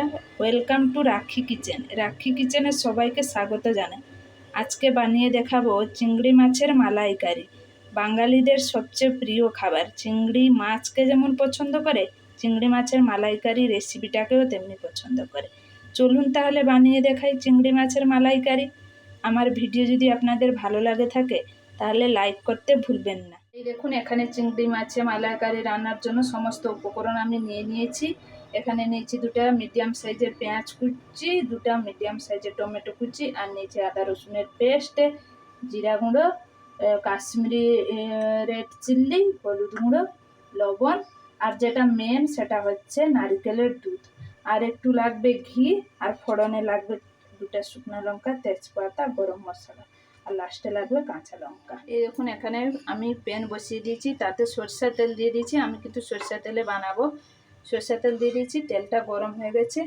নমস্কার, welcome to রাখি kitchen. রাখি কিচেনে সবাইকে স্বাগত জানাই। আজকে বানিয়ে দেখাবো চিংড়ি মাছের মালাইকারি। বাঙালিদের সবচেয়ে প্রিয় খাবার। চিংড়ি মাছকে যেমন পছন্দ করে, চিংড়ি মাছের মালাইকারি রেসিপিটাকেও তেমনি পছন্দ করে। চলুন তাহলে বানিয়ে দেখাই চিংড়ি মাছের মালাইকারি। আমার ভিডিও যদি আপনাদের ভালো লাগে থাকে তাহলে লাইক করতে ভুলবেন না। এই দেখুন, এখানে চিংড়ি মাছের মালাইকারি রান্নার জন্য সমস্ত উপকরণ আমি নিয়ে নিয়েছি। এখানে নিয়েছি 2টা মিডিয়াম সাইজের পেঁয়াজ কুচি, 2টা মিডিয়াম সাইজের টমেটো কুচি, আর নিয়েছি আদা রসুনের পেস্ট, জিরা গুঁড়ো, কাশ্মীরি রেড চিল্লি, হলুদ গুঁড়ো, লবণ, আর যেটা মেন সেটা হচ্ছে নারকেলের দুধ, আর একটু লাগবে ঘি, আর ফোড়নে লাগবে 2টা শুকনো লঙ্কা, তেজপাতা, গরম মশলা, আর লাস্টে লাগবে কাঁচা লঙ্কা। এই দেখুন, এখানে আমি প্যান বসিয়ে দিয়েছি, তাতে সরষের তেল দিয়ে দিয়েছি। আমি কিন্তু সরষের তেলে বানাবো। সরষের তেল দিয়ে দিয়েছি, তেলটা গরম হয়ে গেছে।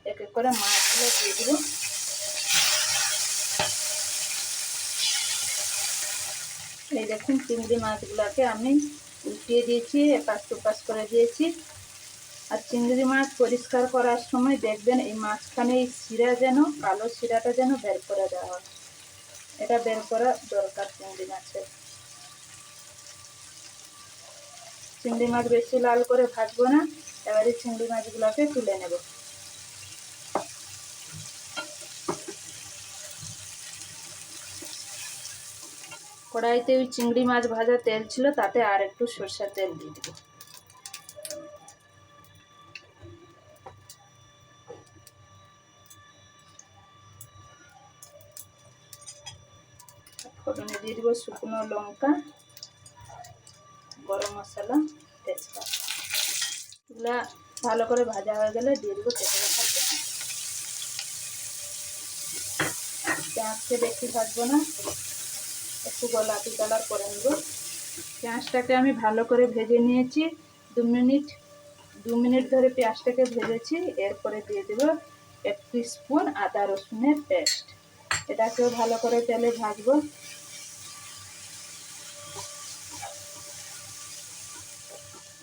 এক এক করে মাছগুলো দিয়ে দেবো। এই দেখুন, চিংড়ি মাছগুলোকে আমি উল্টিয়ে দিয়েছি, এপাশ দুপাশ করে দিয়েছি। আর চিংড়ি মাছ পরিষ্কার করার সময় দেখবেন এই মাঝখানে এই শিরা যেন, কালো শিরাটা যেন বের করে দেওয়া হয়। এটা বের করা দরকার চিংড়ি মাছের। চিংড়ি মাছ বেশি লাল করে ভাজবো না। এবারে চিংড়ি মাছগুলোকে তুলে নেব। কড়াইতে ওই চিংড়ি মাছ ভাজা তেল ছিল, তাতে আর একটু সরষের তেল দিয়ে দেবো। ফোড়নে দিয়ে দেবো শুকনো লঙ্কা, গরম মশলা, তেজপাতা। এগুলা ভালো করে ভাজা হয়ে গেলে দিয়ে দেবো কেটে রাখা পেঁয়াজ। পেঁয়াজকে বেশি ভাজবো না, একটু গোলাপি কালার করে নেব। পেঁয়াজটাকে আমি ভালো করে ভেজে নিয়েছি। 2 মিনিট ধরে পেঁয়াজটাকে ভেজেছি। এরপরে দিয়ে দেব 1 স্পুন আদা রসুনের পেস্ট। এটাকেও ভালো করে তেলে ভাজবো।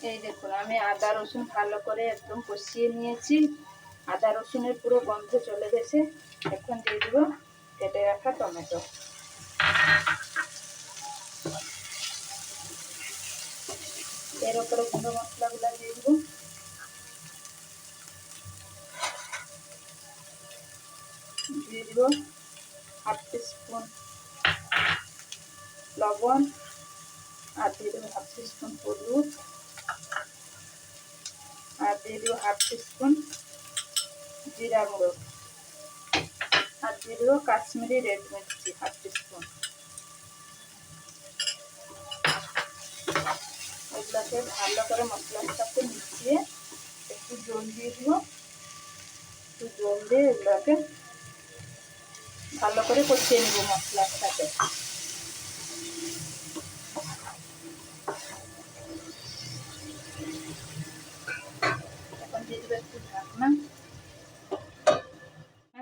এই দেখুন, আমি আদা রসুন ভালো করে একদম কষিয়ে নিয়েছি। আদা রসুনের পুরো গন্ধ চলে গেছে। এখন দিয়ে দেব কেটে রাখা টমেটো। এর উপরে গুঁড়ো মশলাগুলো দিয়ে দেব। দিয়ে দেব 1/2 স্পুন লবণ, আর দিয়ে দেবো 1/2 স্পুন হলুদ, আর দিয়ে দেবো 1/2 স্পুন জিরা গুঁড়ো, আর দিয়ে দেবো কাশ্মীরি রেড মির্চি 1/2 স্পুন। এগুলোকে ভালো করে মশলার সাথে মিশিয়ে একটু জল দিয়ে দেবো। একটু জল দিয়ে এগুলোকে ভালো করে কষিয়ে নেব মশলার সাথে। এখন দিয়ে দেবো একটু ঢাকনা,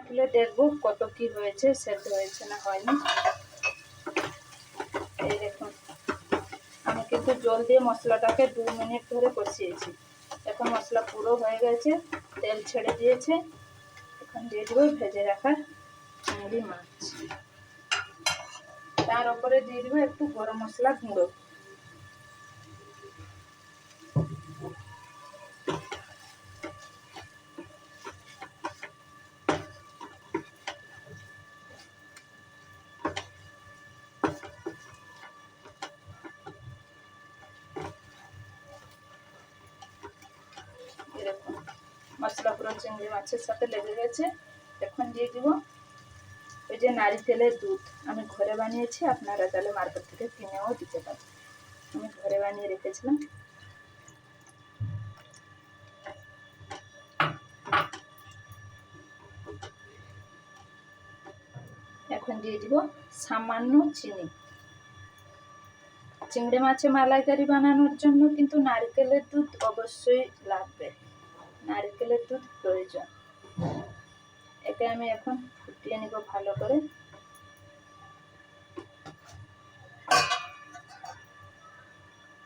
তুলে দেখবো কত কি হয়েছে, সেদ্ধ হয়েছে না হয়নি। এই দেখুন, আমি কিন্তু জল দিয়ে মশলাটাকে 2 মিনিট ধরে কষিয়েছি। এখন মশলা পুরো হয়ে গেছে, তেল ছেড়ে দিয়েছে। এখন দিয়ে দেবো ভেজে রাখা চিংড়ি মাছ। তার উপরে দিয়ে দেবো একটু গরম মশলা গুঁড়ো। এরকম মশলা পুরো চিংড়ি মাছের সাথে লেগে গেছে। এখন দিয়ে দিব ওই যে নারকেলের দুধ। আমি ঘরে বানিয়েছি, আপনারা তাহলে মার্কেট থেকে কিনেও দিতে পারেন। আমি ঘরে বানিয়ে রেখেছিলাম। এখন দিয়ে দিব সামান্য চিনি। চিংড়ি মাছের মালাইকারি বানানোর জন্য কিন্তু নারকেলের দুধ অবশ্যই লাগবে, নারকেলের দুধ প্রয়োজন। একে আমি এখন ফুটিয়ে নিব ভালো করে।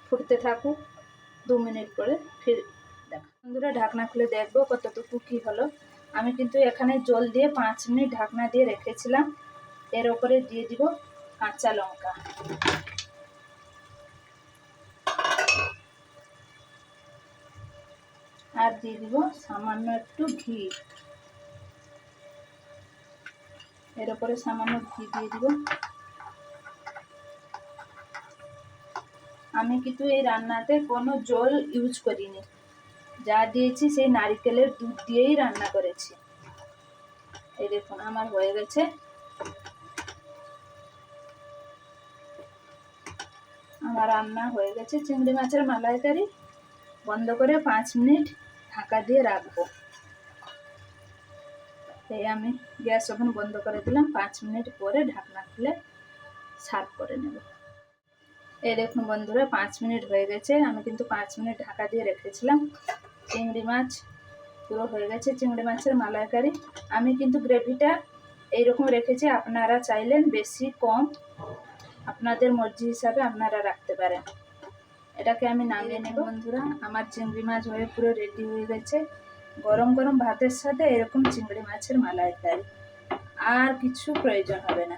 ফুটতে থাকুক, 2 মিনিট পরে ফির দেখা। বন্ধুরা ঢাকনা খুলে দেখবো কতটুকু কি হলো। আমি কিন্তু এখানে জল দিয়ে 5 মিনিট ঢাকনা দিয়ে রেখেছিলাম। এর উপরে দিয়ে দিব কাঁচা লঙ্কা, আর দিয়ে দিব সামান্য একটু ঘি। এর উপরে সামান্য ঘি দিয়ে দিব। আমি কিন্তু এই রান্নাতে কোনো জল ইউজ করিনি, যা দিয়েছি সেই নারকেলের দুধ দিয়েই রান্না করেছি। এই দেখুন আমার হয়ে গেছে। আমার রান্না হয়ে গেছে চিংড়ি মাছের মালাইকারি। বন্ধ করে 5 মিনিট ঢাকা দিয়ে রাখবো। এই আমি গ্যাস ওভেন বন্ধ করে দিলাম। 5 মিনিট পরে ঢাকনা খুলে সার্ভ করে নেব। এই দেখুন বন্ধুরা 5 মিনিট হয়ে গেছে। আমি কিন্তু 5 মিনিট ঢাকা দিয়ে রেখেছিলাম। চিংড়ি মাছ পুরো হয়ে গেছে চিংড়ি মাছের মালাইকারি। আমি কিন্তু গ্রেভিটা এইরকম রেখেছি, আপনারা চাইলেন বেশি কম আপনাদের মর্জি হিসাবে আপনারা রাখতে পারেন। এটাকে আমি নামিয়ে নেব। বন্ধুরা আমার চিংড়ি মাছ হয়ে পুরো রেডি হয়ে গেছে। গরম গরম ভাতের সাথে এরকম চিংড়ি মাছের মালাইকারি, আর কিছু প্রয়োজন হবে না।